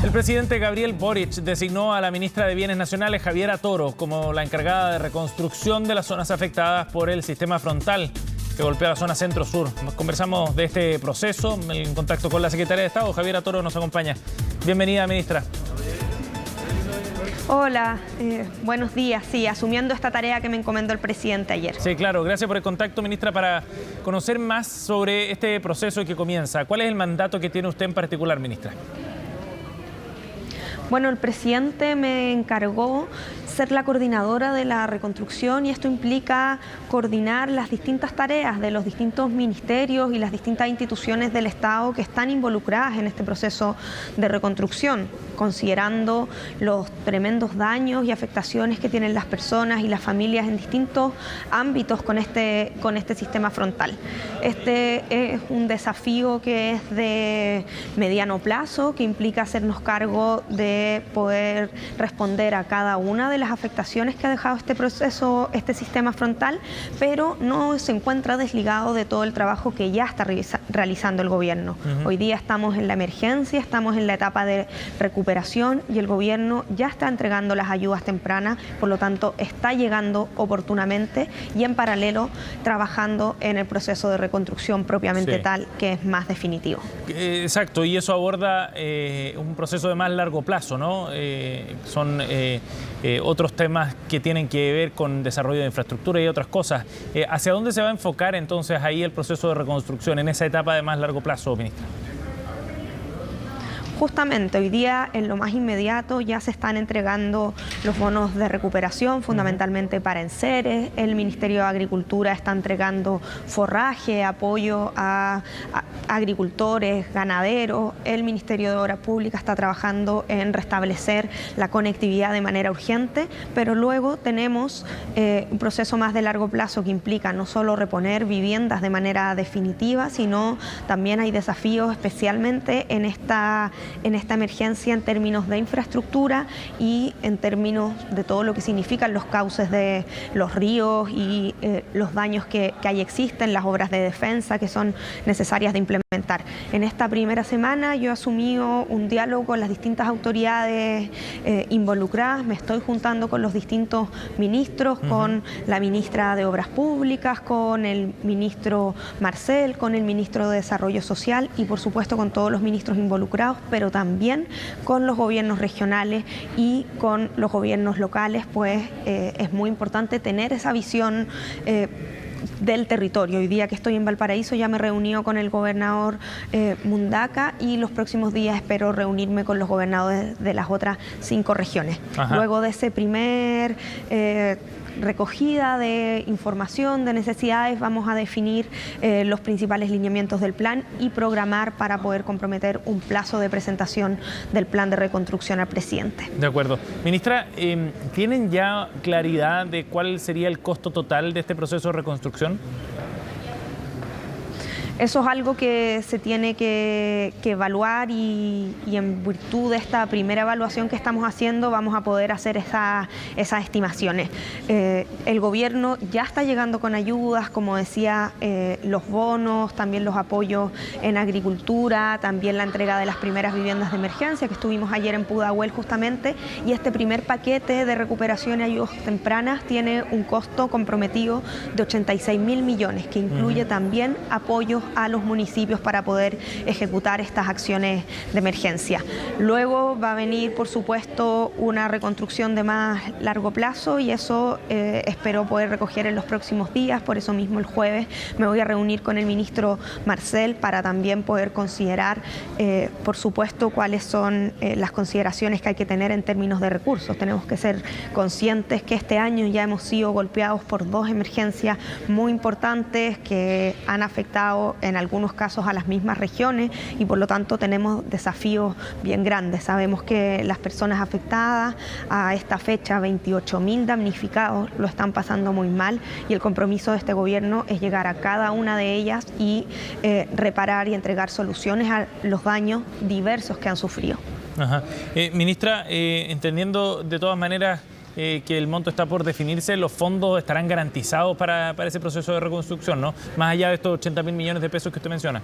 El presidente Gabriel Boric designó a la ministra de Bienes Nacionales, Javiera Toro, como la encargada de reconstrucción de las zonas afectadas por el sistema frontal que golpea la zona centro-sur. Conversamos de este proceso en contacto con la secretaria de Estado. Javiera Toro nos acompaña. Bienvenida, ministra. Hola, buenos días. Sí, asumiendo esta tarea que me encomendó el presidente ayer. Sí, claro. Gracias por el contacto, ministra, para conocer más sobre este proceso que comienza. ¿Cuál es el mandato que tiene usted en particular, ministra? Bueno, el presidente me encargó ser la coordinadora de la reconstrucción y esto implica coordinar las distintas tareas de los distintos ministerios y las distintas instituciones del Estado que están involucradas en este proceso de reconstrucción, considerando los tremendos daños y afectaciones que tienen las personas y las familias en distintos ámbitos con este sistema frontal. Este es un desafío que es de mediano plazo, que implica hacernos cargo de poder responder a cada una de las afectaciones que ha dejado este proceso, este sistema frontal, pero no se encuentra desligado de todo el trabajo que ya está realizando el gobierno. Hoy día estamos en la emergencia, estamos en la etapa de recuperación y el gobierno ya está entregando las ayudas tempranas, por lo tanto está llegando oportunamente y en paralelo trabajando en el proceso de reconstrucción propiamente tal, que es más definitivo. Exacto, y eso aborda un proceso de más largo plazo, ¿no? Son otros temas que tienen que ver con desarrollo de infraestructura y otras cosas. ¿Hacia dónde se va a enfocar entonces ahí el proceso de reconstrucción en esa etapa de más largo plazo, ministra? Justamente hoy día, en lo más inmediato, ya se están entregando los bonos de recuperación, fundamentalmente para enseres. El Ministerio de Agricultura está entregando forraje, apoyo a agricultores, ganaderos. El Ministerio de Obras Públicas está trabajando en restablecer la conectividad de manera urgente, pero luego tenemos un proceso más de largo plazo que implica no solo reponer viviendas de manera definitiva, sino también hay desafíos especialmente en esta emergencia en términos de infraestructura y en términos de todo lo que significan los cauces de los ríos y los daños que ahí existen, las obras de defensa que son necesarias de implementar. En esta primera semana yo he asumido un diálogo con las distintas autoridades involucradas, me estoy juntando con los distintos ministros, con la ministra de Obras Públicas, con el ministro Marcel, con el ministro de Desarrollo Social y por supuesto con todos los ministros involucrados, pero también con los gobiernos regionales y con los gobiernos locales, pues es muy importante tener esa visión del territorio. Hoy día que estoy en Valparaíso ya me he reunido con el gobernador Mundaca y los próximos días espero reunirme con los gobernadores de las otras 5 regiones. Luego de ese primer recogida de información, de necesidades, vamos a definir los principales lineamientos del plan y programar para poder comprometer un plazo de presentación del plan de reconstrucción al presidente. De acuerdo. Ministra, ¿tienen ya claridad de cuál sería el costo total de este proceso de reconstrucción? Eso es algo que se tiene que evaluar y en virtud de esta primera evaluación que estamos haciendo vamos a poder hacer esas estimaciones. El gobierno ya está llegando con ayudas, como decía, los bonos, también los apoyos en agricultura, también la entrega de las primeras viviendas de emergencia que estuvimos ayer en Pudahuel justamente, y este primer paquete de recuperación y ayudas tempranas tiene un costo comprometido de 86.000 millones, que incluye también apoyos a los municipios para poder ejecutar estas acciones de emergencia. Luego va a venir, por supuesto, una reconstrucción de más largo plazo y eso espero poder recoger en los próximos días. Por eso mismo el jueves me voy a reunir con el ministro Marcel para también poder considerar, por supuesto, cuáles son las consideraciones que hay que tener en términos de recursos. Tenemos que ser conscientes que este año ya hemos sido golpeados por 2 emergencias muy importantes que han afectado en algunos casos a las mismas regiones y por lo tanto tenemos desafíos bien grandes. Sabemos que las personas afectadas a esta fecha, 28.000 damnificados, lo están pasando muy mal y el compromiso de este gobierno es llegar a cada una de ellas y reparar y entregar soluciones a los daños diversos que han sufrido. Ministra, entendiendo de todas maneras que el monto está por definirse, los fondos estarán garantizados para ese proceso de reconstrucción, ¿no? Más allá de estos 80.000 millones de pesos que usted menciona.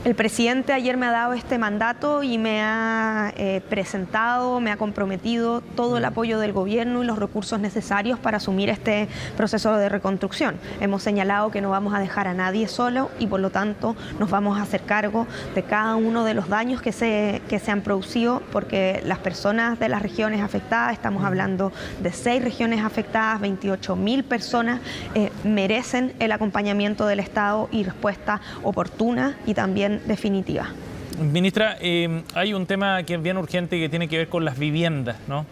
El presidente ayer me ha dado este mandato y me ha presentado, me ha comprometido todo el apoyo del gobierno y los recursos necesarios para asumir este proceso de reconstrucción. Hemos señalado que no vamos a dejar a nadie solo y por lo tanto nos vamos a hacer cargo de cada uno de los daños que se han producido, porque las personas de las regiones afectadas, estamos hablando de 6 regiones afectadas, 28.000 personas, merecen el acompañamiento del Estado y respuesta oportuna y también definitiva. Ministra, hay un tema que es bien urgente y que tiene que ver con las viviendas, ¿no?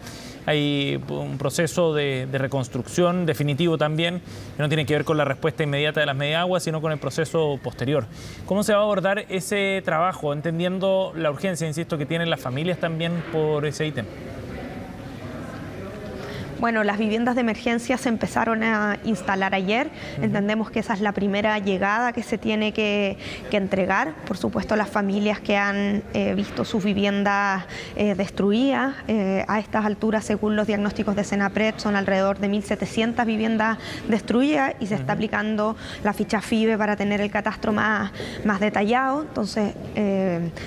Hay un proceso de reconstrucción definitivo también, que no tiene que ver con la respuesta inmediata de las Mediaguas, sino con el proceso posterior. ¿Cómo se va a abordar ese trabajo, entendiendo la urgencia, insisto, que tienen las familias también por ese ítem? Bueno, las viviendas de emergencia se empezaron a instalar ayer. Entendemos que esa es la primera llegada que se tiene que entregar. Por supuesto, las familias que han visto sus viviendas destruidas. A estas alturas, según los diagnósticos de Senapred, son alrededor de 1.700 viviendas destruidas y se está aplicando la ficha FIBE para tener el catastro más detallado. Entonces,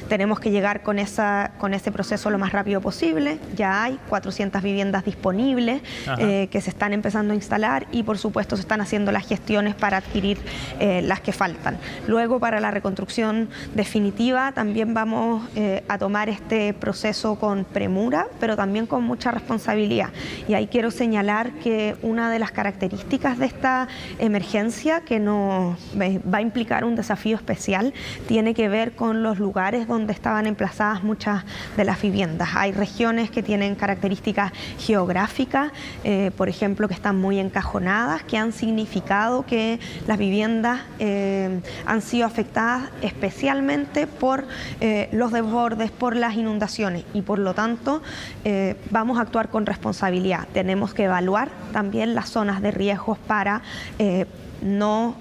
tenemos que llegar con ese proceso lo más rápido posible. Ya hay 400 viviendas disponibles que se están empezando a instalar y por supuesto se están haciendo las gestiones para adquirir las que faltan. Luego, para la reconstrucción definitiva también vamos a tomar este proceso con premura, pero también con mucha responsabilidad. Y ahí quiero señalar que una de las características de esta emergencia, que nos va a implicar un desafío especial, tiene que ver con los lugares donde estaban emplazadas muchas de las viviendas. Hay regiones que tienen características geográficas, por ejemplo, que están muy encajonadas, que han significado que las viviendas han sido afectadas especialmente por los desbordes, por las inundaciones y por lo tanto vamos a actuar con responsabilidad. Tenemos que evaluar también las zonas de riesgos para no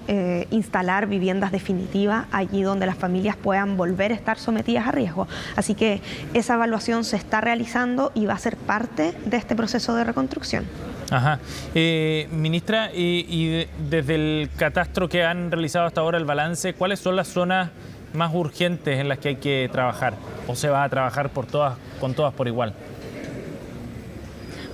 instalar viviendas definitivas allí donde las familias puedan volver a estar sometidas a riesgo. Así que esa evaluación se está realizando y va a ser parte de este proceso de reconstrucción. Ajá. Ministra, y desde el catastro que han realizado hasta ahora, el balance, ¿cuáles son las zonas más urgentes en las que hay que trabajar? ¿O se va a trabajar con todas por igual?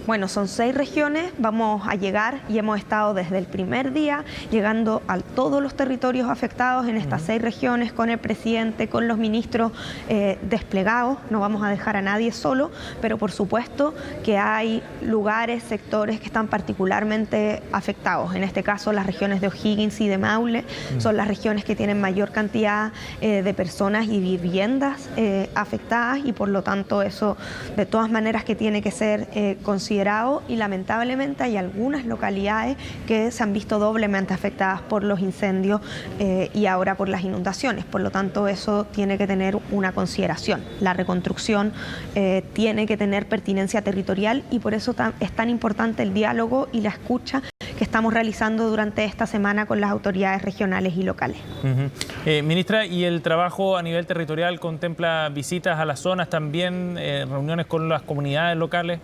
Bueno, son 6 regiones, vamos a llegar y hemos estado desde el primer día llegando a todos los territorios afectados en estas 6 regiones con el presidente, con los ministros desplegados. No vamos a dejar a nadie solo, pero por supuesto que hay lugares, sectores que están particularmente afectados. En este caso, las regiones de O'Higgins y de Maule son las regiones que tienen mayor cantidad de personas y viviendas afectadas y por lo tanto eso de todas maneras que tiene que ser considerado y lamentablemente hay algunas localidades que se han visto doblemente afectadas por los incendios y ahora por las inundaciones. Por lo tanto, eso tiene que tener una consideración. La reconstrucción tiene que tener pertinencia territorial y por eso es tan importante el diálogo y la escucha que estamos realizando durante esta semana con las autoridades regionales y locales. Ministra, ¿y el trabajo a nivel territorial contempla visitas a las zonas también, reuniones con las comunidades locales?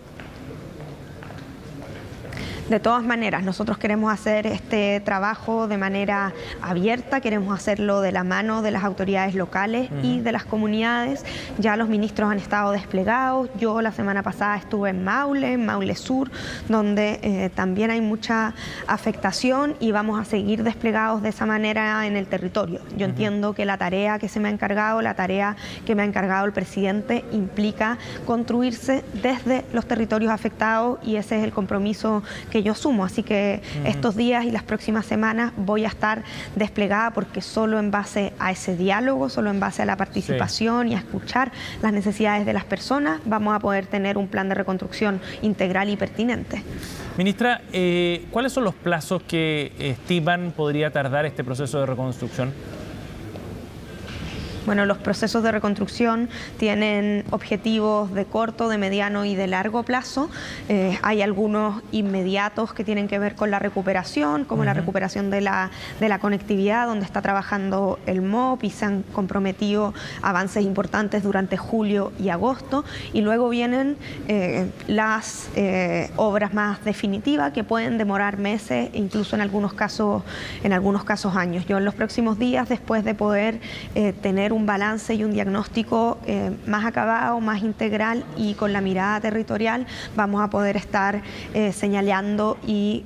De todas maneras, nosotros queremos hacer este trabajo de manera abierta, queremos hacerlo de la mano de las autoridades locales y de las comunidades. Ya los ministros han estado desplegados. Yo la semana pasada estuve en Maule Sur, donde también hay mucha afectación y vamos a seguir desplegados de esa manera en el territorio. Yo entiendo que la tarea que se me ha encargado, la tarea que me ha encargado el presidente, implica construirse desde los territorios afectados y ese es el compromiso que yo sumo, así que estos días y las próximas semanas voy a estar desplegada porque solo en base a ese diálogo, solo en base a la participación y a escuchar las necesidades de las personas, vamos a poder tener un plan de reconstrucción integral y pertinente. Ministra, ¿cuáles son los plazos que estiman podría tardar este proceso de reconstrucción? Bueno, los procesos de reconstrucción tienen objetivos de corto, de mediano y de largo plazo. Hay algunos inmediatos que tienen que ver con la recuperación, como la recuperación de la conectividad, donde está trabajando el MOP y se han comprometido avances importantes durante julio y agosto. Y luego vienen las obras más definitivas que pueden demorar meses, incluso en algunos casos años. Yo en los próximos días, después de poder tener un balance y un diagnóstico más acabado, más integral, y con la mirada territorial vamos a poder estar señalando y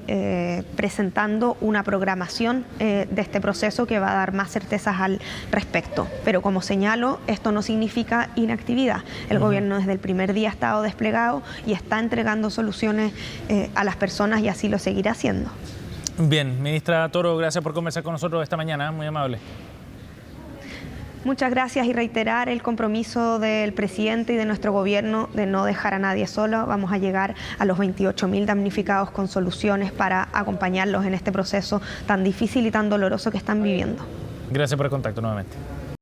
presentando una programación de este proceso que va a dar más certezas al respecto. Pero como señalo, esto no significa inactividad. El gobierno desde el primer día ha estado desplegado y está entregando soluciones a las personas, y así lo seguirá haciendo. Bien, ministra Toro, gracias por conversar con nosotros esta mañana, muy amable. Muchas gracias, y reiterar el compromiso del presidente y de nuestro gobierno de no dejar a nadie solo. Vamos a llegar a los 28.000 damnificados con soluciones para acompañarlos en este proceso tan difícil y tan doloroso que están viviendo. Gracias por el contacto nuevamente.